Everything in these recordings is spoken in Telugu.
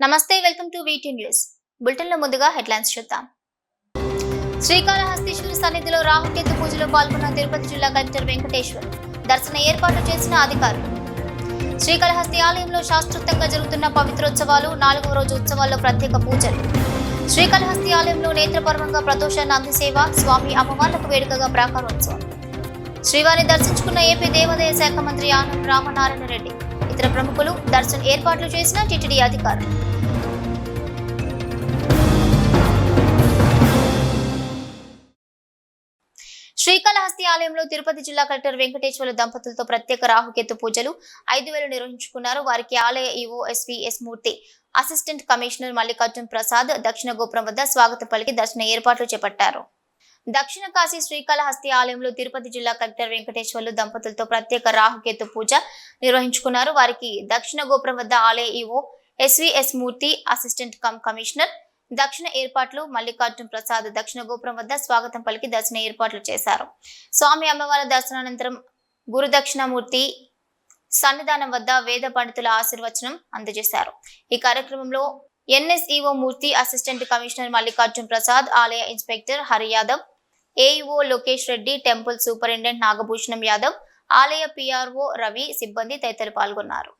నమస్తే, వెల్కమ్ టు వీటీ న్యూస్. బులెటిన్ లో ముందుగా హెడ్లైన్స్ చూద్దాం. శ్రీకాళహస్తీశ్వర సన్నిధిలో రాహుకేతు పూజలో పాల్గొన్న తిరుపతి జిల్లా కలెక్టర్ వెంకటేశ్వర్. దర్శన ఏర్పాట్లు చేసిన అధికారులు. శ్రీకాళహస్తి ఆలయంలో శాస్త్రోక్తంగా జరుగుతున్న పవిత్రోత్సవాలు. 4వ రోజు ఉత్సవాల్లో ప్రత్యేక పూజలు. శ్రీకాళహస్తి ఆలయంలో నేత్రపర్వంగా ప్రదోష నంది సేవ. స్వామి అమ్మవార్లకు వేడుకగా ప్రాకారోత్సవం. శ్రీవారిని దర్శించుకున్న ఏపీ దేవాదాయ శాఖ మంత్రి ఆనం రామనారాయణ రెడ్డి. ఇతర ప్రముఖులు దర్శన ఏర్పాట్లు చేసిన టీటీడీ అధికారులు. శ్రీకాళహస్తి ఆలయంలో తిరుపతి జిల్లా కలెక్టర్ వెంకటేశ్వర దంపతులతో ప్రత్యేక రాహుకేతు పూజలు 5,000 నిర్వహించుకున్నారు. వారికి ఆలయ ఈవో ఎస్వీఎస్ మూర్తి, అసిస్టెంట్ కమిషనర్ మల్లికార్జున్ ప్రసాద్ దక్షిణ గోపురం వద్ద స్వాగతం పలికి దర్శన ఏర్పాట్లు చేపట్టారు. దక్షిణ కాశీ శ్రీకాళహస్తి ఆలయంలో తిరుపతి జిల్లా కలెక్టర్ వెంకటేశ్వర్లు దంపతులతో ప్రత్యేక రాహుకేతు పూజ నిర్వహించుకున్నారు. వారికి దక్షిణ గోపురం వద్ద ఆలయ ఈవో ఎస్వీఎస్ మూర్తి, అసిస్టెంట్ కమిషనర్ దక్షిణ ఏర్పాట్లు మల్లికార్జున్ ప్రసాద్ దక్షిణ గోపురం వద్ద స్వాగతం పలికి దర్శన ఏర్పాట్లు చేశారు. స్వామి అమ్మవారి దర్శనానంతరం గురుదక్షిణామూర్తి సన్నిధానం వద్ద వేద పండితుల ఆశీర్వచనం అందజేశారు. ఈ కార్యక్రమంలో ఎన్ఎస్ఈఓ మూర్తి, అసిస్టెంట్ కమిషనర్ మల్లికార్జున్ ప్రసాద్, ఆలయ inspector Hari Yadav, AEO Lokesh Reddy, temple superintendent Nagabhushanam Yadav, ఆలయ పిఆర్ఓ రవి, సిబ్బంది తదితరులు పాల్గొన్నారు.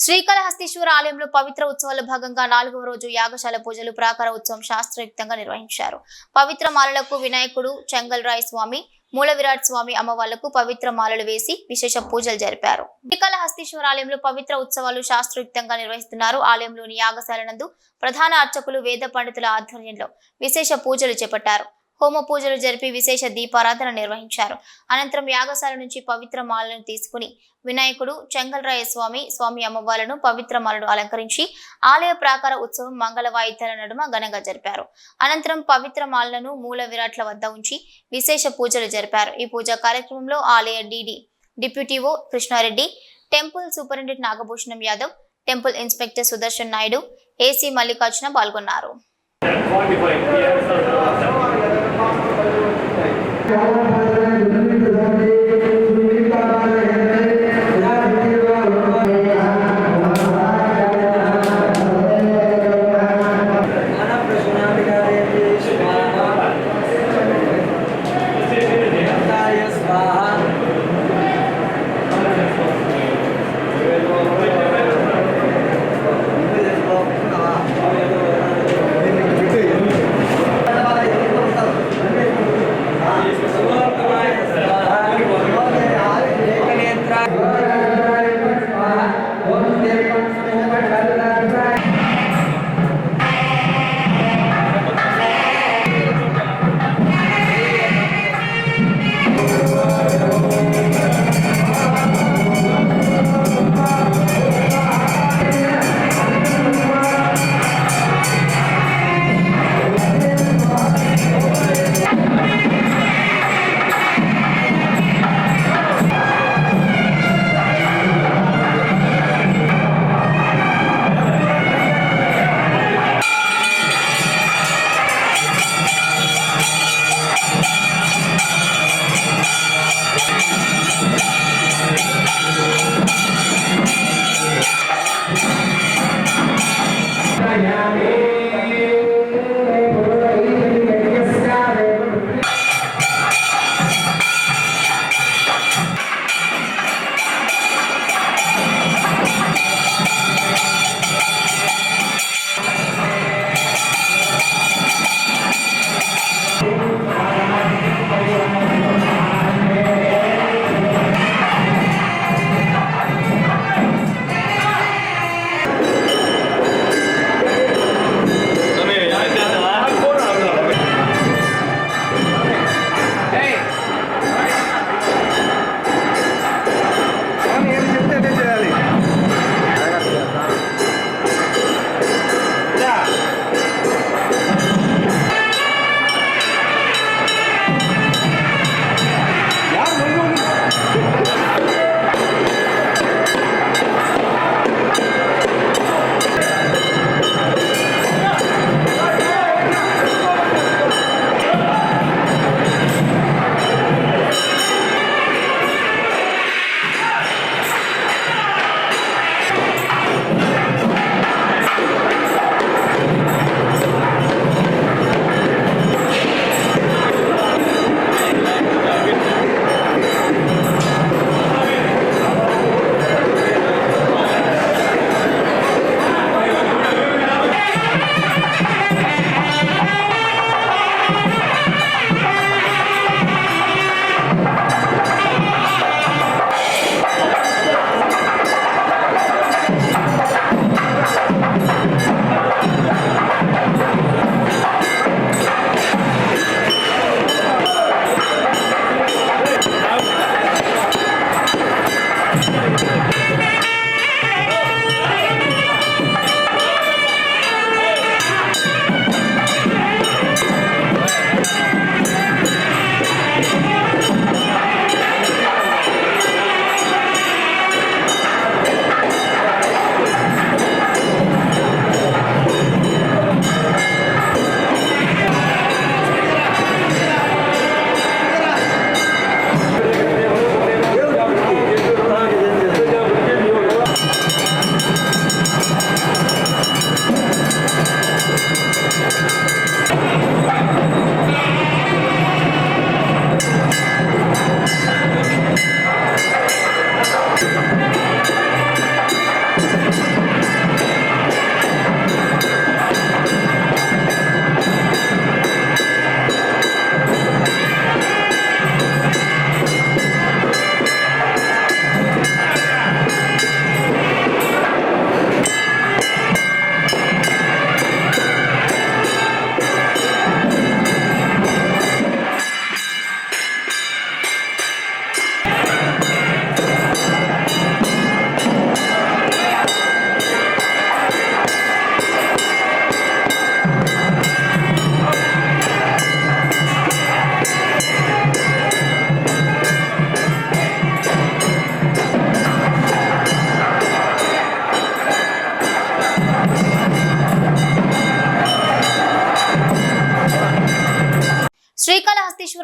శ్రీకాళహస్తీశ్వర ఆలయంలో పవిత్ర ఉత్సవాల భాగంగా 4వ రోజు యాగశాల పూజలు, ప్రాకార ఉత్సవం శాస్త్రయుక్తంగా నిర్వహించారు. పవిత్ర మాలలకు వినాయకుడు, చెంగల్రాయ్ స్వామి, మూల విరాట్ స్వామి అమ్మవార్లకు పవిత్ర మాలలు వేసి విశేష పూజలు జరిపారు. శ్రీకాళహస్తీశ్వర ఆలయంలో పవిత్ర ఉత్సవాలు శాస్త్రయుక్తంగా నిర్వహిస్తున్నారు. ఆలయంలోని యాగశాల నందు ప్రధాన అర్చకులు వేద పండితుల ఆధ్వర్యంలో విశేష పూజలు చేపట్టారు. హోమ పూజలు జరిపి విశేష దీపారాధన నిర్వహించారు. అనంతరం యాగశాల నుంచి పవిత్ర మాలను తీసుకుని వినాయకుడు, చెంగల్రాయ స్వామి అమ్మవార్లను పవిత్ర మాలను అలంకరించి ఆలయ ప్రాకార ఉత్సవం మంగళ వాయిద్యాల నడుమ ఘనంగా జరిపారు. అనంతరం పవిత్ర మాలను మూల విరాట్ల వద్ద ఉంచి విశేష పూజలు జరిపారు. ఈ పూజా కార్యక్రమంలో ఆలయ deputy EO Krishna Reddy, temple superintendent Nagabhushanam Yadav, temple inspector Sudarshan Naidu, AC Mallikarjuna పాల్గొన్నారు.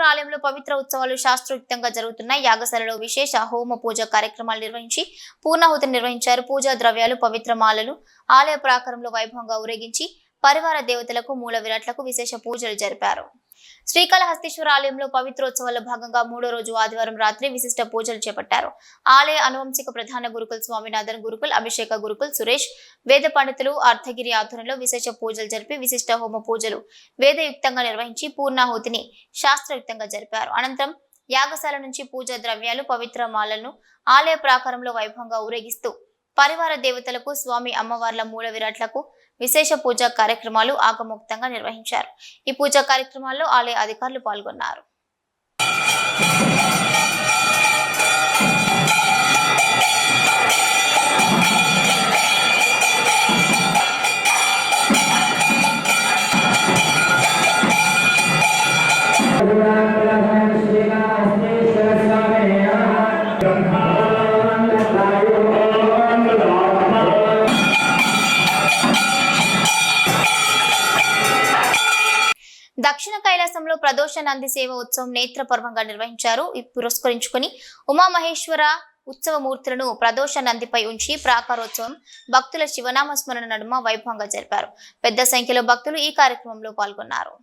ఆలయంలో పవిత్ర ఉత్సవాలు శాస్త్రోక్తంగా జరుగుతున్నాయి. యాగశాలలో విశేష హోమ పూజ కార్యక్రమాలు నిర్వహించి పూర్ణాహుతిని నిర్వహించారు. పూజా ద్రవ్యాలు, పవిత్ర మాలలు ఆలయ ప్రాకారంలో వైభవంగా ఊరేగించి పరివార దేవతలకు, మూల విరాట్లకు విశేష పూజలు జరిపారు. శ్రీకాళహస్తీశ్వర ఆలయంలో పవిత్రోత్సవాల్లో భాగంగా 3వ రోజు ఆదివారం రాత్రి విశిష్ట పూజలు చేపట్టారు. ఆలయ అనువంశిక ప్రధాన గురుకుల్ స్వామినాథన్ గురుకుల్, అభిషేక గురుకుల్ సురేష్, వేద పండితులు అర్ధగిరి ఆధ్వర్యంలో విశేష పూజలు జరిపి విశిష్ట హోమ పూజలు వేదయుక్తంగా నిర్వహించి పూర్ణాహుతిని శాస్త్రయుక్తంగా జరిపారు. అనంతరం యాగశాల నుంచి పూజా ద్రవ్యాలు, పవిత్ర మాలలను ఆలయ ప్రాకారంలో వైభవంగా ఊరేగిస్తూ పరివార దేవతలకు, స్వామి అమ్మవార్ల మూల విరాట్లకు విశేష పూజా కార్యక్రమాలు ఆగమోక్తంగా నిర్వహించారు. ఈ పూజా కార్యక్రమాల్లో ఆలయ అధికారులు పాల్గొన్నారు. దక్షిణ కైలాసంలో ప్రదోష నంది సేవ ఉత్సవం నేత్రపర్వంగా నిర్వహించారు. పురస్కరించుకుని ఉమామహేశ్వర ఉత్సవ మూర్తులను ప్రదోష నందిపై ఉంచి ప్రాకారోత్సవం భక్తుల శివనామ స్మరణ నడుమ వైభవంగా జరిపారు. పెద్ద సంఖ్యలో భక్తులు ఈ కార్యక్రమంలో పాల్గొన్నారు.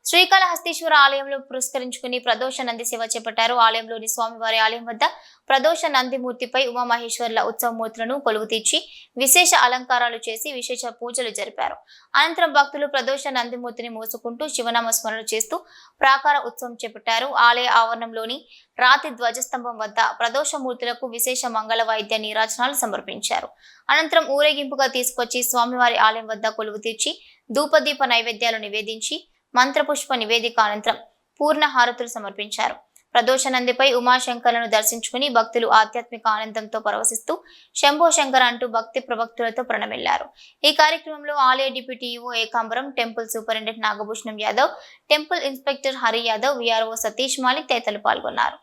శ్రీకాళహస్తీశ్వర ఆలయంలో పురస్కరించుకుని ప్రదోష నంది సేవ చేపట్టారు. ఆలయంలోని స్వామివారి ఆలయం వద్ద ప్రదోష నంది మూర్తిపై ఉమామహేశ్వర్ల ఉత్సవ మూర్తులను కొలువు తీర్చి విశేష అలంకారాలు చేసి విశేష పూజలు జరిపారు. అనంతరం భక్తులు ప్రదోష నందిమూర్తిని మోసుకుంటూ శివనామ స్మరణ చేస్తూ ప్రాకార ఉత్సవం చేపట్టారు. ఆలయ ఆవరణంలోని రాతి ధ్వజస్తంభం వద్ద ప్రదోష మూర్తులకు విశేష మంగళ వాయిద్య నీరాజనాలు సమర్పించారు. అనంతరం ఊరేగింపుగా తీసుకొచ్చి స్వామివారి ఆలయం వద్ద కొలువు తీర్చి ధూపదీప నైవేద్యాలు నివేదించి మంత్రపుష్ప నివేదిక అనంతరం పూర్ణ హారతులు సమర్పించారు. ప్రదోష నందిపై ఉమాశంకర్లను దర్శించుకుని భక్తులు ఆధ్యాత్మిక ఆనందంతో పరవశిస్తూ శంభో శంకర అంటూ భక్తి ప్రవక్తులతో ప్రణమిల్లారు. ఈ కార్యక్రమంలో ఆలయ deputy EO Ekambaram, temple superintendent Nagabhushanam Yadav, temple inspector Hari Yadav, VRO Satish Malik తదితరులు పాల్గొన్నారు.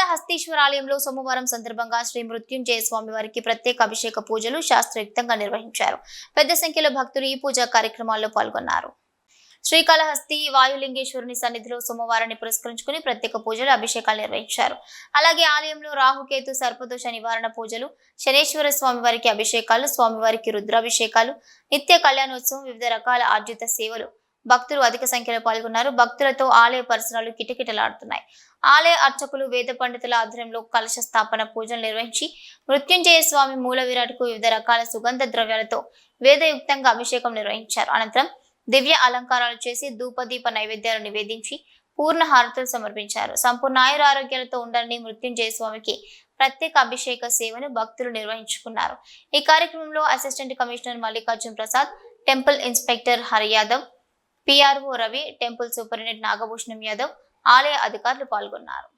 శ్రీకాళహస్తీశ్వర ఆలయంలో సోమవారం సందర్భంగా శ్రీ మృత్యుంజయ స్వామి వారికి ప్రత్యేక అభిషేక పూజలు శాస్త్రయుక్తంగా నిర్వహించారు. పెద్ద సంఖ్యలో భక్తులు ఈ పూజా కార్యక్రమాల్లో పాల్గొన్నారు. శ్రీకాళహస్తి వాయులింగేశ్వరుని సన్నిధిలో సోమవారాన్ని పురస్కరించుకుని ప్రత్యేక పూజలు అభిషేకాలు నిర్వహించారు. అలాగే ఆలయంలో రాహుకేతు సర్పదోష నివారణ పూజలు, శనేశ్వర స్వామి వారికి అభిషేకాలు, స్వామివారికి రుద్రాభిషేకాలు, నిత్య కళ్యాణోత్సవం, వివిధ రకాల ఆర్జిత సేవలు భక్తులు అధిక సంఖ్యలో పాల్గొన్నారు. భక్తులతో ఆలయ పరిసరాలు కిటకిటలాడుతున్నాయి. ఆలయ అర్చకులు వేద పండితుల ఆధ్వర్యంలో కలశ స్థాపన పూజలు నిర్వహించి మృత్యుంజయ స్వామి మూల విరాట్కు వివిధ రకాల సుగంధ ద్రవ్యాలతో వేదయుక్తంగా అభిషేకం నిర్వహించారు. అనంతరం దివ్య అలంకారాలు చేసి ధూపదీప నైవేద్యాలు నివేదించి పూర్ణ హారతులు సమర్పించారు. సంపూర్ణ ఆయుర ఆరోగ్యాలతో ఉండాలని మృత్యుంజయ స్వామికి ప్రత్యేక అభిషేక సేవను భక్తులు నిర్వహించుకున్నారు. ఈ కార్యక్రమంలో assistant commissioner Mallikarjun Prasad, temple inspector Hari Yadav, PRO Ravi, temple superintendent Nagabhushanam Yadav, ఆలయ అధికారులు పాల్గొన్నారు.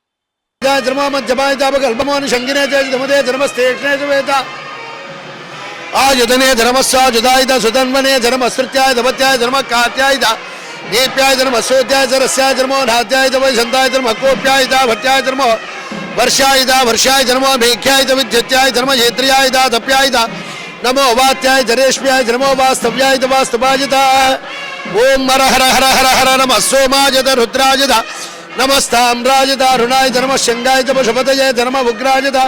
आयुधने धर्मस्वाजुदाय सुधन्वने धर्मस्तृत्याय धमत्याय धर्म कात्याय दीप्याय धर्मस्योत्याय धरस्याय धर्मो नात्याय वैशन्ताय धर्म कोप्याय भट्याय धर्म वर्षाय धर्मो मेघ्याय विद्युत्याय धर्म क्षेत्रियाय दप्याय नमो वात्याय धरेश्व्याय धर्मो वास्तव्याय वास्तवायत ओम हर हर हर हर हर नमः सोमायत रुद्रायत नमस्ताम्रायत अरुणाय धर्म शंगाय पशुपतये धर्म उग्रायत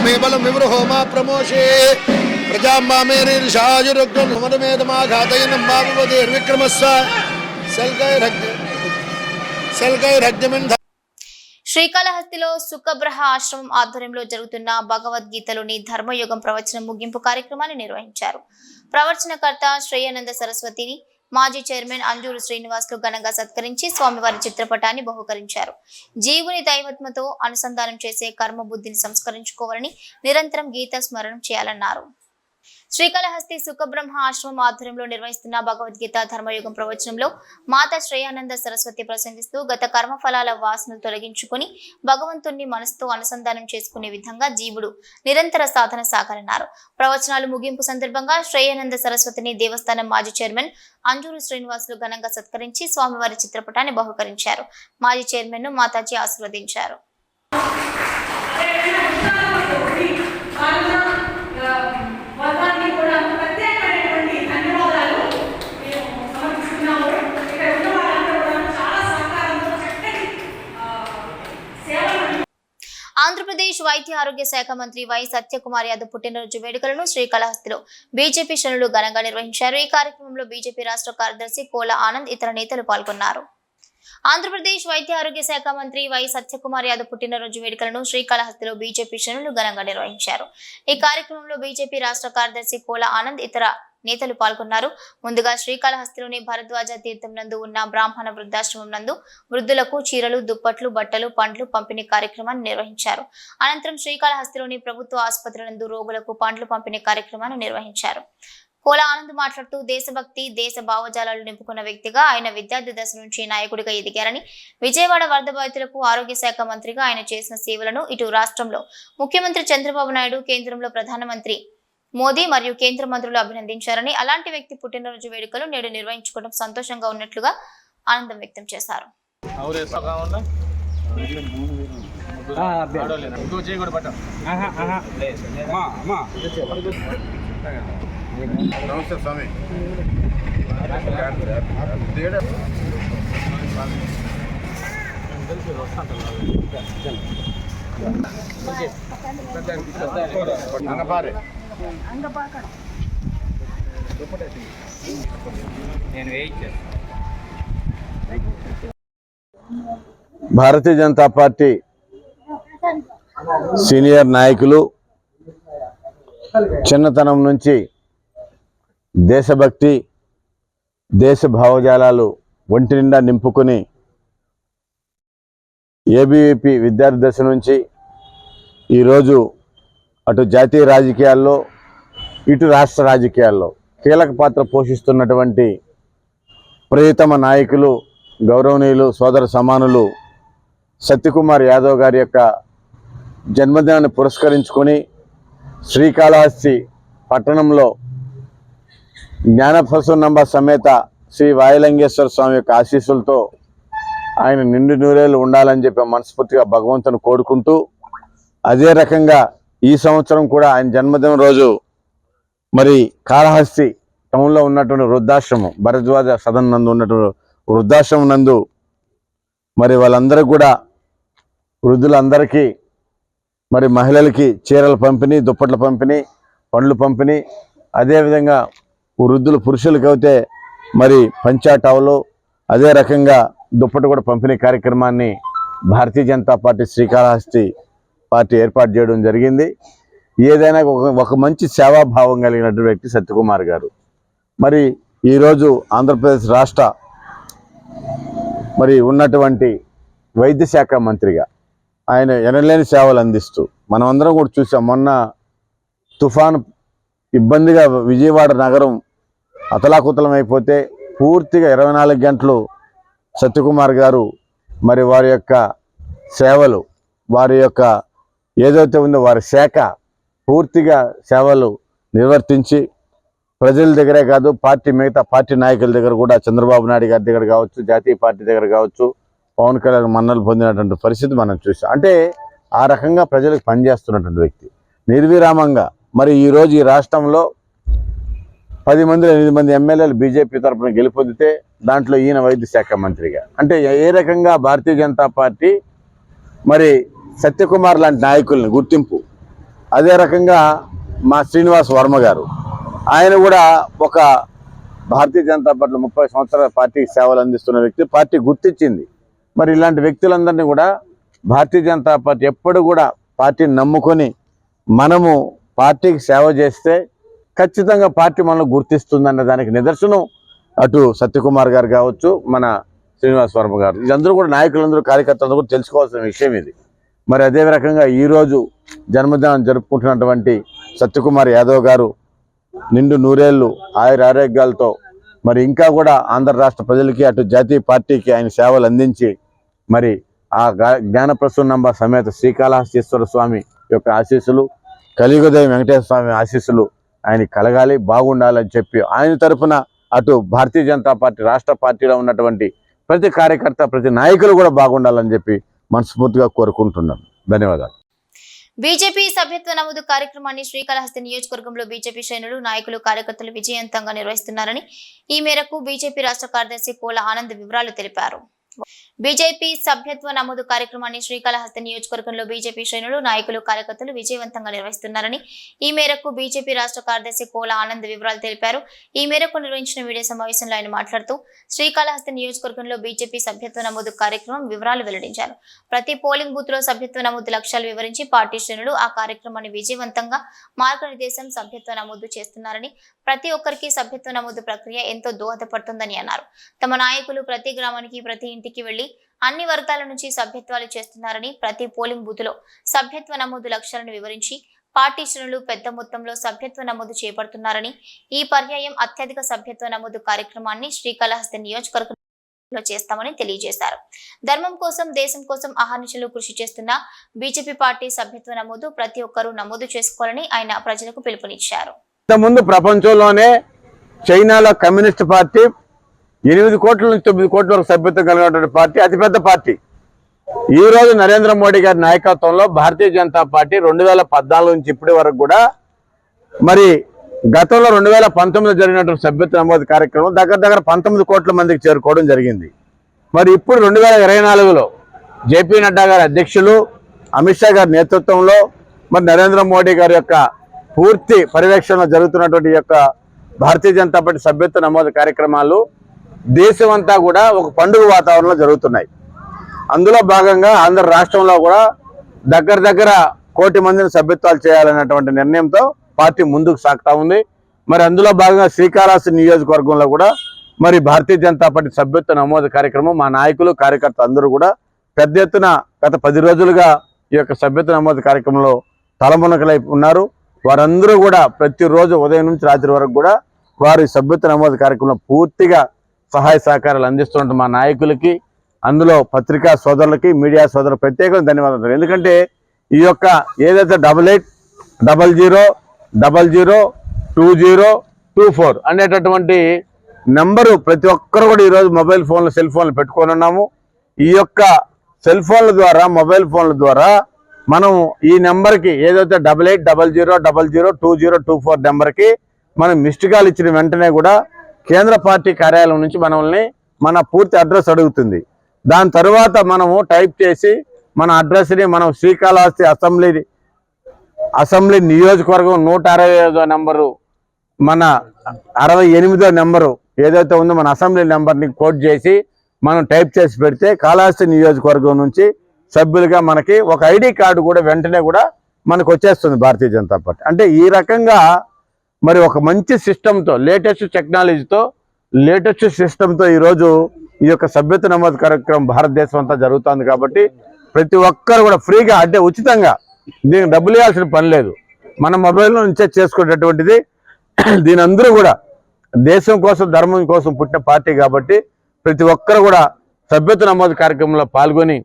मे बलम विवृहो मा प्रमोषे प्रजा मामेरे निशाजुरुग्रम हमरमेदमा घातयनं मा विवदेर्विक्रमस्व सल्गैरग्निमिन्ध శ్రీకాళహస్తిలో సుఖబ్రహ ఆశ్రమం ఆధ్వర్యంలో జరుగుతున్న భగవద్గీతలోని ధర్మయుగం ప్రవచనం ముగింపు కార్యక్రమాన్ని నిర్వహించారు. ప్రవచనకర్త శ్రేయానంద సరస్వతిని మాజీ చైర్మన్ అంజూరు శ్రీనివాసులు ఘనంగా సత్కరించి స్వామివారి చిత్రపటాన్ని బహుకరించారు. జీవుని దైవత్మతో అనుసంధానం చేసే కర్మ బుద్ధిని సంస్కరించుకోవాలని నిరంతరం గీత స్మరణం చేయాలన్నారు. శ్రీకాళహస్తి సుఖబ్రహ్మ ఆశ్రమం ఆధ్వర్యంలో నిర్వహిస్తున్న భగవద్గీత ధర్మయుగం ప్రవచనంలో మాతా శ్రేయానంద సరస్వతి ప్రసంగిస్తూ గత కర్మ ఫలాల వాసనలు తొలగించుకుని భగవంతుణ్ణి మనసుతో అనుసంధానం చేసుకునే విధంగా జీవుడు నిరంతర సాధన సాగాలన్నారు. ప్రవచనాలు ముగింపు సందర్భంగా శ్రేయానంద సరస్వతిని దేవస్థానం మాజీ చైర్మన్ అంజూరు శ్రీనివాసులు ఘనంగా సత్కరించి స్వామివారి చిత్రపటాన్ని బహుకరించారు. మాజీ చైర్మన్ ను మాతాజీ ఆశీర్వదించారు. ఆంధ్రప్రదేశ్ వైద్య ఆరోగ్య శాఖ మంత్రి వై సత్యకుమార్ యాదవ్ పుట్టినరోజు వేడుకలను శ్రీకాళహస్తిలో బీజేపీ శ్రేణులు ఘనంగా నిర్వహించారు. ఈ కార్యక్రమంలో బీజేపీ రాష్ట్ర కార్యదర్శి కోల ఆనంద్ ఇతర నేతలు పాల్గొన్నారు. ఆంధ్రప్రదేశ్ వైద్య ఆరోగ్య శాఖ మంత్రి వై సత్యకుమార్ యాదవ్ పుట్టినరోజు వేడుకలను శ్రీకాళహస్తిలో బీజేపీ శ్రేణులు ఘనంగా నిర్వహించారు. ఈ కార్యక్రమంలో బీజేపీ రాష్ట్ర కార్యదర్శి కోల ఆనంద్ ఇతర నేతలు పాల్గొన్నారు. ముందుగా శ్రీకాళహస్తిలోని భరద్వాజ తీర్థం నందు ఉన్న బ్రాహ్మణ వృద్ధాశ్రమం నందు వృద్ధులకు చీరలు, దుప్పట్లు, బట్టలు, పండ్లు పంపిణీ కార్యక్రమాన్ని నిర్వహించారు. అనంతరం శ్రీకాళహస్తిలోని ప్రభుత్వ ఆసుపత్రి నందు రోగులకు పండ్లు పంపిణీ కార్యక్రమాన్ని నిర్వహించారు. కోల ఆనంద్ మాట్లాడుతూ దేశభక్తి, దేశ భావజాలాలు నింపుకున్న వ్యక్తిగా ఆయన విద్యార్థి దశ నుంచి నాయకుడిగా ఎదిగారని, విజయవాడ వరద బాధితులకు ఆరోగ్య శాఖ మంత్రిగా ఆయన చేసిన సేవలను ఇటు రాష్ట్రంలో ముఖ్యమంత్రి చంద్రబాబు నాయుడు, కేంద్రంలో ప్రధానమంత్రి మోదీ మరియు కేంద్ర మంత్రులు అభినందించారని, అలాంటి వ్యక్తి పుట్టినరోజు వేడుకలు నేడు నిర్వహించుకోవడం సంతోషంగా ఉన్నట్లుగా ఆనందం వ్యక్తం చేశారు. నమస్తే స్వామి. భారతీయ జనతా పార్టీ సీనియర్ నాయకులు చిన్నతనం నుంచి దేశభక్తి దేశ భావజాలాలు ఒంటి నిండా నింపుకొని ఏబీవీపీ విద్యార్థి దశ నుంచి ఈరోజు అటు జాతీయ రాజకీయాల్లో ఇటు రాష్ట్ర రాజకీయాల్లో కీలక పాత్ర పోషిస్తున్నటువంటి ప్రియతమ నాయకులు గౌరవనీయులు సోదర సమానులు సత్యకుమార్ యాదవ్ గారి యొక్క జన్మదినాన్ని పురస్కరించుకొని శ్రీకాళహస్తి పట్టణంలో జ్ఞానప్రసూనంబ సమేత శ్రీ వాయులింగేశ్వర స్వామి యొక్క ఆశీస్సులతో ఆయన నిండు నూరేళ్ళు ఉండాలని చెప్పి మనస్ఫూర్తిగా భగవంతుని కోరుకుంటూ, అదే రకంగా ఈ సంవత్సరం కూడా ఆయన జన్మదిన రోజు మరి కాళహస్తి టౌన్లో ఉన్నటువంటి వృద్ధాశ్రమం భరద్వాజ సదన్ నందు ఉన్నటువంటి వృద్ధాశ్రమం నందు మరి వాళ్ళందరూ కూడా వృద్ధులందరికీ మరి మహిళలకి చీరల పంపిణీ, దుప్పట్ల పంపిణీ, పండ్లు పంపిణీ, అదేవిధంగా వృద్ధులు పురుషులకి అయితే మరి పంచా టవలు, అదే రకంగా దుప్పటి కూడా పంపిణీ కార్యక్రమాన్ని భారతీయ జనతా పార్టీ శ్రీకాళహస్తి పార్టీ ఏర్పాటు చేయడం జరిగింది. ఏదైనా ఒక మంచి సేవాభావం కలిగినటువంటి వ్యక్తి సత్యకుమార్ గారు. మరి ఈరోజు ఆంధ్రప్రదేశ్ రాష్ట్ర మరి ఉన్నటువంటి వైద్య శాఖ మంత్రిగా ఆయన ఎనలేని సేవలు అందిస్తూ మనమందరం కూడా చూసాం. మొన్న తుఫాను ఇబ్బందిగా విజయవాడ నగరం అతలాకుతలం అయిపోతే పూర్తిగా 24 గంటలు సత్యకుమార్ గారు మరి వారి యొక్క సేవలు, వారి యొక్క ఏదైతే ఉందో వారి శాఖ పూర్తిగా సేవలు నిర్వర్తించి ప్రజల దగ్గరే కాదు మిగతా పార్టీ నాయకుల దగ్గర కూడా, చంద్రబాబు నాయుడు గారి దగ్గర కావచ్చు, జాతీయ పార్టీ దగ్గర కావచ్చు, పవన్ కళ్యాణ్ మన్నలు పొందినటువంటి పరిస్థితి మనం చూసాం. అంటే ఆ రకంగా ప్రజలకు పనిచేస్తున్నటువంటి వ్యక్తి నిర్విరామంగా. మరి ఈరోజు ఈ రాష్ట్రంలో 10 మంది 8 మంది ఎమ్మెల్యేలు బీజేపీ తరఫున గెలుపొందితే దాంట్లో ఈయన వైద్య శాఖ మంత్రిగా. అంటే ఏ రకంగా భారతీయ జనతా పార్టీ మరి సత్యకుమార్ లాంటి నాయకుల్ని గుర్తింపు. అదే రకంగా మా శ్రీనివాస్ వర్మ గారు, ఆయన కూడా ఒక భారతీయ జనతా పార్టీలో 30 సంవత్సరాల పార్టీకి సేవలు అందిస్తున్న వ్యక్తి, పార్టీ గుర్తించింది. మరి ఇలాంటి వ్యక్తులందరినీ కూడా భారతీయ జనతా పార్టీ ఎప్పుడు కూడా పార్టీని నమ్ముకొని మనము పార్టీకి సేవ చేస్తే ఖచ్చితంగా పార్టీ మనల్ని గుర్తిస్తుందన్న దానికి నిదర్శనం అటు సత్యకుమార్ గారు కావచ్చు, మన శ్రీనివాస్ వర్మ గారు, ఇదందరూ కూడా నాయకులందరూ కార్యకర్తలందరూ కూడా తెలుసుకోవాల్సిన విషయం ఇది. మరి అదే రకంగా ఈరోజు జన్మదినం జరుపుకుంటున్నటువంటి సత్యకుమార్ యాదవ్ గారు నిండు నూరేళ్లు ఆరోగ్యాలతో మరి ఇంకా కూడా ఆంధ్ర రాష్ట్ర ప్రజలకి అటు జాతీయ పార్టీకి ఆయన సేవలు అందించి మరి ఆ జ్ఞానప్రసూనంబ సమేత శ్రీకాళహస్తీశ్వర స్వామి యొక్క ఆశీస్సులు, కలియుగదైవం వెంకటేశ్వర స్వామి ఆశీస్సులు ఆయన కలగాలి, బాగుండాలని చెప్పి ఆయన తరఫున అటు భారతీయ జనతా పార్టీ రాష్ట్ర పార్టీలో ఉన్నటువంటి ప్రతి కార్యకర్త, ప్రతి నాయకులు కూడా బాగుండాలని చెప్పి మనస్ఫూర్తిగా కోరుకుంటున్నాను. ధన్యవాదాలు. బీజేపీ సభ్యత్వ నమోదు కార్యక్రమాన్ని శ్రీకాళహస్తి నియోజకవర్గంలో బీజేపీ శ్రేణులు, నాయకులు, కార్యకర్తలు విజయవంతంగా నిర్వహిస్తున్నారని, ఈ మేరకు బీజేపీ రాష్ట్ర కార్యదర్శి కోల ఆనంద్ వివరాలు తెలిపారు. బీజేపీ సభ్యత్వ నమోదు కార్యక్రమాన్ని శ్రీకాళహస్తి నియోజకవర్గంలో బీజేపీ శ్రేణులు, నాయకులు, కార్యకర్తలు విజయవంతంగా నిర్వహిస్తున్నారని, ఈ మేరకు బీజేపీ రాష్ట్ర కార్యదర్శి కోల ఆనంద్ వివరాలు తెలిపారు. ఈ మేరకు నిర్వహించిన మీడియా సమావేశంలో ఆయన మాట్లాడుతూ శ్రీకాళహస్తి నియోజకవర్గంలో బీజేపీ సభ్యత్వ నమోదు కార్యక్రమం వివరాలు వెల్లడించారు. ప్రతి పోలింగ్ బూత్ లో సభ్యత్వ నమోదు లక్ష్యాలు వివరించి పార్టీ శ్రేణులు ఆ కార్యక్రమాన్ని విజయవంతంగా మార్గనిర్దేశం సభ్యత్వ నమోదు చేస్తున్నారని, ప్రతి ఒక్కరికి సభ్యత్వ నమోదు ప్రక్రియ ఎంతో దోహదపడుతుందని అన్నారు. తమ నాయకులు ప్రతి గ్రామానికి, ప్రతి ఇంటికి వెళ్లి అన్ని వర్గాల నుంచి సభ్యత్వాలు చేస్తున్నారని, ప్రతి పోలింగ్ బూత్ లో సభ్యత్వ నమోదు లక్ష్యాలను వివరించి పార్టీ శ్రేణులు పెద్ద మొత్తంలో సభ్యత్వ నమోదు చేపడుతున్నారని, ఈ పర్యాయం అత్యధిక సభ్యత్వ నమోదు కార్యక్రమాన్ని శ్రీకాళహస్తి నియోజకవర్గంలో చేస్తామని తెలియజేశారు. ధర్మం కోసం, దేశం కోసం అహర్నిశలు కృషి చేస్తున్న బీజేపీ పార్టీ సభ్యత్వ నమోదు ప్రతి ఒక్కరూ నమోదు చేసుకోవాలని ఆయన ప్రజలకు పిలుపునిచ్చారు. ముందు ప్రపంచంలోనే చైనాలో కమ్యూనిస్ట్ పార్టీ 8 కోట్ల నుంచి 9 కోట్ల వరకు సభ్యత్వం కలిగినటువంటి పార్టీ, అతిపెద్ద పార్టీ. ఈ రోజు నరేంద్ర మోడీ గారి నాయకత్వంలో భారతీయ జనతా పార్టీ 2014 నుంచి ఇప్పటి వరకు కూడా మరి గతంలో 2019 జరిగినటువంటి సభ్యత్వ నమోదు కార్యక్రమం దగ్గర 19 కోట్ల మందికి చేరుకోవడం జరిగింది. మరి ఇప్పుడు 2024లో జేపీ నడ్డా గారి అధ్యక్షులు, అమిత్ షా గారి నేతృత్వంలో మరి నరేంద్ర మోడీ గారి యొక్క పూర్తి పర్యవేక్షణలో జరుగుతున్నటువంటి యొక్క భారతీయ జనతా పార్టీ సభ్యత్వ నమోదు కార్యక్రమాలు దేశమంతా కూడా ఒక పండుగ వాతావరణంలో జరుగుతున్నాయి. అందులో భాగంగా ఆంధ్ర రాష్ట్రంలో కూడా దగ్గర 1 కోటి మందిని సభ్యత్వాలు చేయాలనేటువంటి నిర్ణయంతో పార్టీ ముందుకు సాగుతా ఉంది. మరి అందులో భాగంగా శ్రీకాళహస్తి నియోజకవర్గంలో కూడా మరి భారతీయ జనతా పార్టీ సభ్యత్వ నమోదు కార్యక్రమం మా నాయకులు కార్యకర్తలు అందరూ కూడా పెద్ద ఎత్తున గత 10 రోజులుగా ఈ యొక్క సభ్యత్వ నమోదు కార్యక్రమంలో తలమునకలై ఉన్నారు. వారందరూ కూడా ప్రతిరోజు ఉదయం నుంచి రాత్రి వరకు కూడా వారి సభ్యత్వ నమోదు కార్యక్రమంలో పూర్తిగా సహాయ సహకారాలు అందిస్తున్న మా నాయకులకి, అందులో పత్రికా సోదరులకి, మీడియా సోదరులకు ప్రత్యేకంగా ధన్యవాదాలు. ఎందుకంటే ఈ యొక్క ఏదైతే 8800002024 అనేటటువంటి నెంబరు ప్రతి ఒక్కరు కూడా ఈరోజు మొబైల్ ఫోన్లు, సెల్ ఫోన్లు పెట్టుకొని ఉన్నాము. ఈ యొక్క సెల్ ఫోన్ల ద్వారా, మొబైల్ ఫోన్ల ద్వారా మనం ఈ నెంబర్కి ఏదైతే 8800002024 నెంబర్కి మనం మిస్డ్ కాల్ ఇచ్చిన వెంటనే కూడా కేంద్ర పార్టీ కార్యాలయం నుంచి మనల్ని మన పూర్తి అడ్రస్ అడుగుతుంది. దాని తర్వాత మనము టైప్ చేసి మన అడ్రస్ని మనం శ్రీకాళహస్తి అసెంబ్లీ నియోజకవర్గం 165వ నెంబరు, మన 68వ నెంబరు ఏదైతే ఉందో మన అసెంబ్లీ నెంబర్ని కోడ్ చేసి మనం టైప్ చేసి పెడితే కాళహస్తి నియోజకవర్గం నుంచి సభ్యులుగా మనకి ఒక ఐడి కార్డు కూడా వెంటనే కూడా మనకు వచ్చేస్తుంది భారతీయ జనతా పార్టీ. అంటే ఈ రకంగా మరి ఒక మంచి సిస్టంతో, లేటెస్ట్ టెక్నాలజీతో, లేటెస్ట్ సిస్టంతో ఈరోజు ఈ యొక్క సభ్యత్వ నమోదు కార్యక్రమం భారతదేశం అంతా జరుగుతుంది. కాబట్టి ప్రతి ఒక్కరు కూడా ఫ్రీగా, అంటే ఉచితంగా, దీనికి డబ్బులు ఇవ్వాల్సిన పని లేదు, మన మొబైల్లో నుంచే చేసుకునేటటువంటిది. దీని అందరూ కూడా దేశం కోసం, ధర్మం కోసం పుట్టిన పార్టీ కాబట్టి ప్రతి ఒక్కరు కూడా సభ్యత్వ నమోదు కార్యక్రమంలో పాల్గొని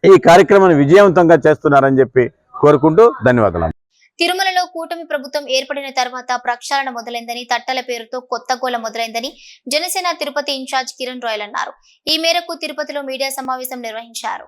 ఈ కార్యక్రమాన్ని విజయవంతంగా చేస్తున్నారని చెప్పి కోరుకుంటూ ధన్యవాదాలు. తిరుమలలో కూటమి ప్రభుత్వం ఏర్పడిన తర్వాత ప్రక్షాళన మొదలైందని, తట్టల పేరుతో కొత్త గోల మొదలైందని జనసేన తిరుపతి ఇన్ఛార్జ్ కిరణ్ రాయల్ అన్నారు. ఈ మేరకు తిరుపతిలో మీడియా సమావేశం నిర్వహించారు.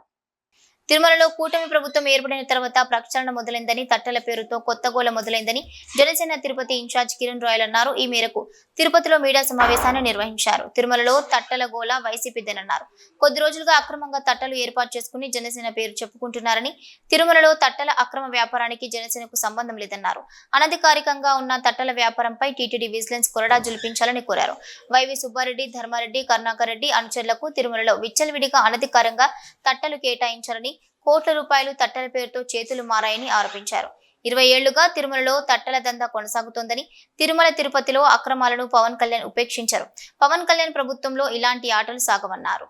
తిరుమలలో కూటమి ప్రభుత్వం ఏర్పడిన తర్వాత ప్రక్షాళన మొదలైందని, తట్టల పేరుతో కొత్త గోల మొదలైందని జనసేన తిరుపతి ఇన్ఛార్జ్ కిరణ్ రాయల్ అన్నారు. ఈ మేరకు తిరుపతిలో మీడియా సమావేశాన్ని నిర్వహించారు. తిరుమలలో తట్టల గోల వైసీపీదేనన్నారు. కొద్ది రోజులుగా అక్రమంగా తట్టలు ఏర్పాటు చేసుకుని జనసేన పేరు చెప్పుకుంటున్నారని, తిరుమలలో తట్టల అక్రమ వ్యాపారానికి జనసేనకు సంబంధం లేదన్నారు. అనధికారికంగా ఉన్న తట్టల వ్యాపారంపై టీటీడీ విజిలెన్స్ కొరడా జులిపించాలని కోరారు. వైవి సుబ్బారెడ్డి, ధర్మారెడ్డి, కరుణాకర్ రెడ్డి అనుచరులకు తిరుమలలో విచ్చలవిడిగా అనధికారంగా తట్టలు కేటాయించారని, కోట్ల రూపాయలు తట్టల పేరుతో చేతులు మారాయని ఆరోపించారు. 20 ఏళ్లుగా తిరుమలలో తట్టల దందా కొనసాగుతోందని, తిరుమల తిరుపతిలో అక్రమాలను పవన్ కళ్యాణ్ ఉపేక్షించారు. పవన్ కళ్యాణ్ ప్రభుత్వంలో ఇలాంటి ఆటలు సాగవన్నారు.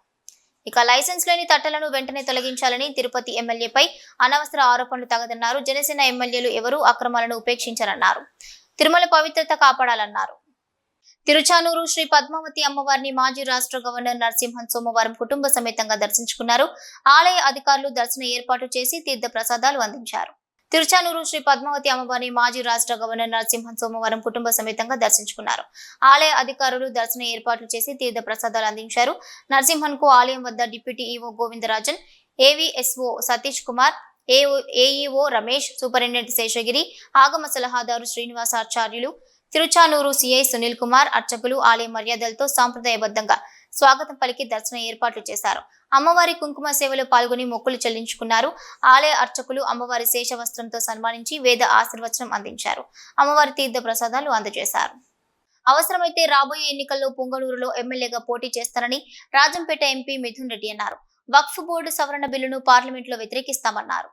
ఇక లైసెన్స్ లేని తట్టలను వెంటనే తొలగించాలని, తిరుపతి ఎమ్మెల్యేపై అనవసర ఆరోపణలు తగదన్నారు. జనసేన ఎమ్మెల్యేలు ఎవరూ అక్రమాలను ఉపేక్షించారన్నారు. తిరుమల పవిత్రత కాపాడాలన్నారు. తిరుచానూరు శ్రీ పద్మావతి అమ్మవారిని మాజీ రాష్ట్ర గవర్నర్ నరసింహన్ సోమవారం కుటుంబ సమేతంగా దర్శించుకున్నారు. ఆలయ అధికారులు దర్శన ఏర్పాటు చేసి తీర్థ ప్రసాదాలు అందించారు. తిరుచానూరు శ్రీ పద్మావతి అమ్మవారిని మాజీ రాష్ట్ర గవర్నర్ నరసింహన్ సోమవారం కుటుంబ సమేతంగా దర్శించుకున్నారు. ఆలయ అధికారులు దర్శన ఏర్పాట్లు చేసి తీర్థ ప్రసాదాలు అందించారు. నరసింహన్ కు ఆలయం వద్ద deputy EO Govindarajan, AVSO Satish Kumar, AEO Ramesh, superintendent Seshagiri, ఆగమ సలహాదారు శ్రీనివాసాచార్యులు, తిరుచానూరు సిఐ సునీల్ కుమార్, అర్చకులు ఆలయ మర్యాదలతో సాంప్రదాయబద్ధంగా స్వాగతం పలికి దర్శన ఏర్పాట్లు చేశారు. అమ్మవారి కుంకుమ సేవలో పాల్గొని మొక్కులు చెల్లించుకున్నారు. ఆలయ అర్చకులు అమ్మవారి శేష వస్త్రంతో సన్మానించి వేద ఆశీర్వచనం అందించారు. అమ్మవారి తీర్థ ప్రసాదాలు అందజేశారు. అవసరమైతే రాబోయే ఎన్నికల్లో పుంగనూరులో ఎమ్మెల్యేగా పోటీ చేస్తారని రాజంపేట ఎంపీ మిథున్ రెడ్డి అన్నారు. వక్ఫ్ బోర్డు సవరణ బిల్లును పార్లమెంట్లో వ్యతిరేకిస్తామన్నారు.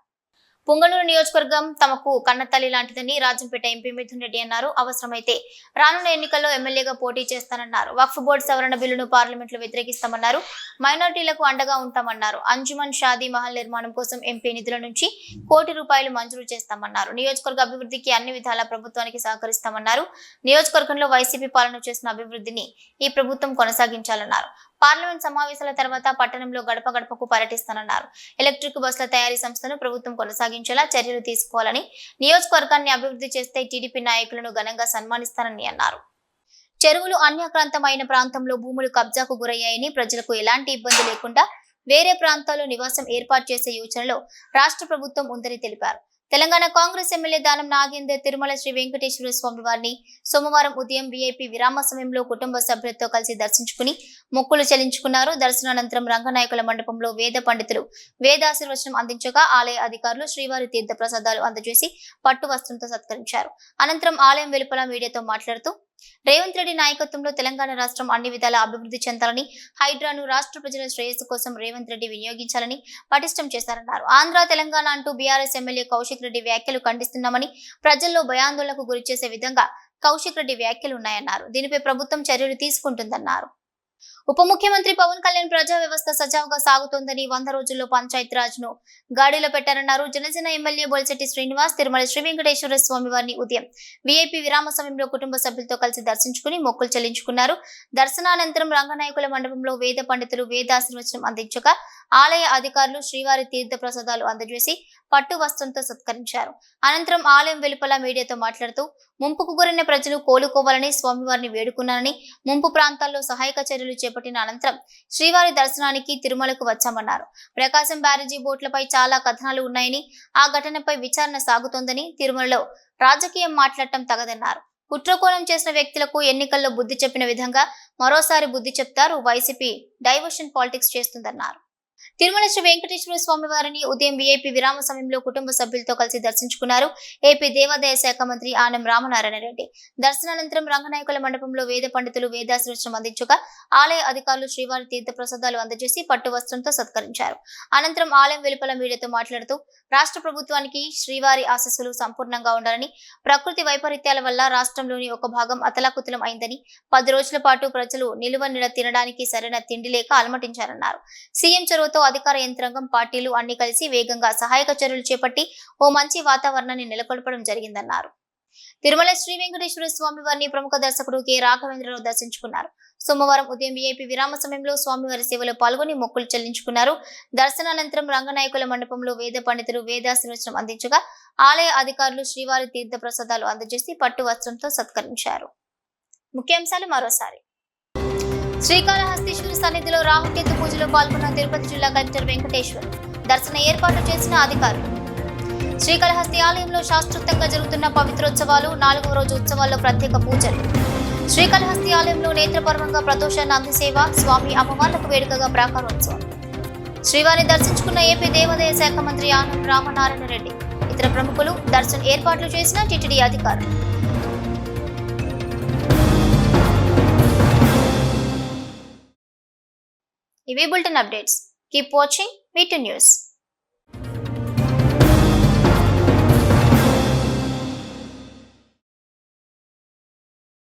పుంగనూరు నియోజకవర్గం తమకు కన్నతల్లి లాంటిదని రాజంపేట ఎంపీ మిథున్ రెడ్డి అన్నారు. అవసరమైతే రానున్న ఎన్నికల్లో ఎమ్మెల్యేగా పోటీ చేస్తానన్నారు. వక్ఫ్ బోర్డు సవరణ బిల్లును పార్లమెంట్లో వ్యతిరేకిస్తామన్నారు. మైనారిటీలకు అండగా ఉంటామన్నారు. అంజుమన్ షాదీ మహల్ నిర్మాణం కోసం ఎంపీ నిధుల నుంచి ₹1 కోటి మంజూరు చేస్తామన్నారు. నియోజకవర్గ అభివృద్ధికి అన్ని విధాలా ప్రభుత్వానికి సహకరిస్తామన్నారు. నియోజకవర్గంలో వైసీపీ పాలన చేసిన అభివృద్ధిని ఈ ప్రభుత్వం కొనసాగించాలన్నారు. పార్లమెంట్ సమావేశాల తర్వాత పట్టణంలో గడప గడపకు పర్యటిస్తానన్నారు. ఎలక్ట్రిక్ బస్సుల తయారీ సంస్థను ప్రభుత్వం కొనసాగించేలా చర్యలు తీసుకోవాలని, నియోజకవర్గాన్ని అభివృద్ధి చేస్తే టీడీపీ నాయకులను ఘనంగా సన్మానిస్తానని అన్నారు. చెరువులు అన్యాక్రాంతమైన ప్రాంతంలో భూములు కబ్జాకు గురయ్యాయని, ప్రజలకు ఎలాంటి ఇబ్బంది లేకుండా వేరే ప్రాంతాల్లో నివాసం ఏర్పాటు చేసే యోచనలో రాష్ట్ర ప్రభుత్వం ఉందని తెలిపారు. తెలంగాణ కాంగ్రెస్ ఎమ్మెల్యే దానం నాగేందర్ తిరుమల శ్రీ వెంకటేశ్వర స్వామి వారిని సోమవారం ఉదయం వీఐపీ విరామ సమయంలో కుటుంబ సభ్యులతో కలిసి దర్శించుకుని మొక్కులు చెల్లించుకున్నారు. దర్శనానంతరం రంగనాయకుల మండపంలో వేద పండితులు వేదాశీర్వచనం అందించగా ఆలయ అధికారులు శ్రీవారి తీర్థ ప్రసాదాలు అందజేసి పట్టు వస్త్రంతో సత్కరించారు. అనంతరం ఆలయం వెలుపల మీడియాతో మాట్లాడుతూ రేవంత్ రెడ్డి నాయకత్వంలో తెలంగాణ రాష్ట్రం అన్ని విధాల అభివృద్ధి చెందాలని, హైడ్రాను రాష్ట్ర ప్రజల శ్రేయస్సు కోసం రేవంత్ రెడ్డి వినియోగించాలని పటిష్టం చేశారన్నారు. ఆంధ్ర తెలంగాణ అంటూ బీఆర్ఎస్ ఎమ్మెల్యే కౌశిక్ రెడ్డి వ్యాఖ్యలు ఖండిస్తున్నామని, ప్రజల్లో భయాందోళనకు గురిచేసే విధంగా కౌశిక్ రెడ్డి వ్యాఖ్యలు ఉన్నాయన్నారు. దీనిపై ప్రభుత్వం చర్యలు తీసుకుంటుందన్నారు. ఉప ముఖ్యమంత్రి పవన్ కళ్యాణ్ ప్రజా వ్యవస్థ సజావుగా సాగుతోందని 100 రోజుల్లో పంచాయతీరాజ్ ను గాడిలో పెట్టారన్నారు. జనసేన ఎమ్మెల్యే బొలిశెట్టి శ్రీనివాస్ తిరుమల శ్రీ వెంకటేశ్వర స్వామి వారిని ఉదయం వీఐపీ విరామ సమయంలో కుటుంబ సభ్యులతో కలిసి దర్శించుకుని మొక్కులు చెల్లించుకున్నారు. దర్శనానంతరం రంగనాయకుల మండపంలో వేద పండితులు వేదాశీర్వచనం అందించగా ఆలయ అధికారులు శ్రీవారి తీర్థ ప్రసాదాలు అందజేసి పట్టు వస్త్రంతో సత్కరించారు. అనంతరం ఆలయం వెలుపల మీడియాతో మాట్లాడుతూ ముంపుకు గురైన ప్రజలు కోలుకోవాలని స్వామివారిని వేడుకున్నారని, ముంపు ప్రాంతాల్లో సహాయక చర్యలు చేపట్టిన అనంతరం శ్రీవారి దర్శనానికి తిరుమలకు వచ్చామన్నారు. ప్రకాశం బ్యారేజీ బోట్లపై చాలా కథనాలు ఉన్నాయని, ఆ ఘటనపై విచారణ సాగుతోందని, తిరుమలలో రాజకీయం మాట్లాడటం తగదన్నారు. కుట్రకోణం చేసిన వ్యక్తులకు ఎన్నికల్లో బుద్ధి చెప్పిన విధంగా మరోసారి బుద్ధి చెప్తారు. వైసీపీ డైవర్షన్ పాలిటిక్స్ చేస్తుందన్నారు. తిరుమల శ్రీ వెంకటేశ్వర స్వామి వారిని ఉదయం వీఐపీ విరామ సమయంలో కుటుంబ సభ్యులతో కలిసి దర్శించుకున్నారు. ఏపీ దేవాదాయ శాఖ మంత్రి ఆనం రామనారాయణ రెడ్డి. దర్శనానంతరం రంగనాయకుల మండపంలో వేద పండితులు వేదాశీర్వచనం అందించగా ఆలయ అధికారులు శ్రీవారి తీర్థ ప్రసాదాలు అందజేసి పట్టు వస్త్రంతో సత్కరించారు. అనంతరం ఆలయం వెలుపల మీడియాతో మాట్లాడుతూ రాష్ట్ర ప్రభుత్వానికి శ్రీవారి ఆశీస్సులు సంపూర్ణంగా ఉండాలని, ప్రకృతి వైపరీత్యాల వల్ల రాష్ట్రంలోని ఒక భాగం అతలాకుతలం అయిందని, 10 రోజుల పాటు ప్రజలు నిలువ తినడానికి సరైన తిండి లేక అలమటించారన్నారు. సీఎం చొరవతో అధికార యంత్రాంగం, పార్టీలు అన్ని కలిసి వేగంగా సహాయక చర్యలు చేపట్టి ఓ మంచి వాతావరణాన్ని నెలకొల్పడం జరిగిందన్నారు. తిరుమల శ్రీ వెంకటేశ్వర స్వామి వారిని ప్రముఖ దర్శకుడు కె రాఘవేంద్రరావు దర్శించుకున్నారు. సోమవారం ఉదయం వీఐపీ విరామ సమయంలో స్వామివారి సేవలో పాల్గొని మొక్కులు చెల్లించుకున్నారు. దర్శనానంతరం రంగనాయకుల మండపంలో వేద పండితులు వేదాశీర్వచనం అందించగా ఆలయ అధికారులు శ్రీవారి తీర్థ ప్రసాదాలు అందజేసి పట్టు వస్త్రంతో సత్కరించారు. ముఖ్యాంశాలు మరోసారి. శ్రీకాళహస్తీశ్వర సన్నిధిలో రాహుకేతు పూజలో పాల్గొన్న తిరుపతి జిల్లా కలెక్టర్ వెంకటేశ్వర్. దర్శన ఏర్పాట్లు చేసిన అధికారులు. శ్రీకాళహస్తి ఆలయంలో శాస్త్రోక్తంగా జరుగుతున్న పవిత్రోత్సవాలు. 4వ రోజు ఉత్సవాల్లో ప్రత్యేక పూజలు. శ్రీకాళహస్తి ఆలయంలో నేత్రపర్వంగా ప్రదోష నంది సేవ, స్వామి అమ్మవార్లకు వేడుకగా ప్రాకారోత్సవం. శ్రీవారిని దర్శించుకున్న ఏపీ దేవాదాయ శాఖ మంత్రి ఆనం రామనారాయణ రెడ్డి. ఇతర ప్రముఖులు. దర్శన ఏర్పాట్లు చేసిన టీటీడీ అధికారులు. ఇవి bulletin updates. Keep watching V2 News.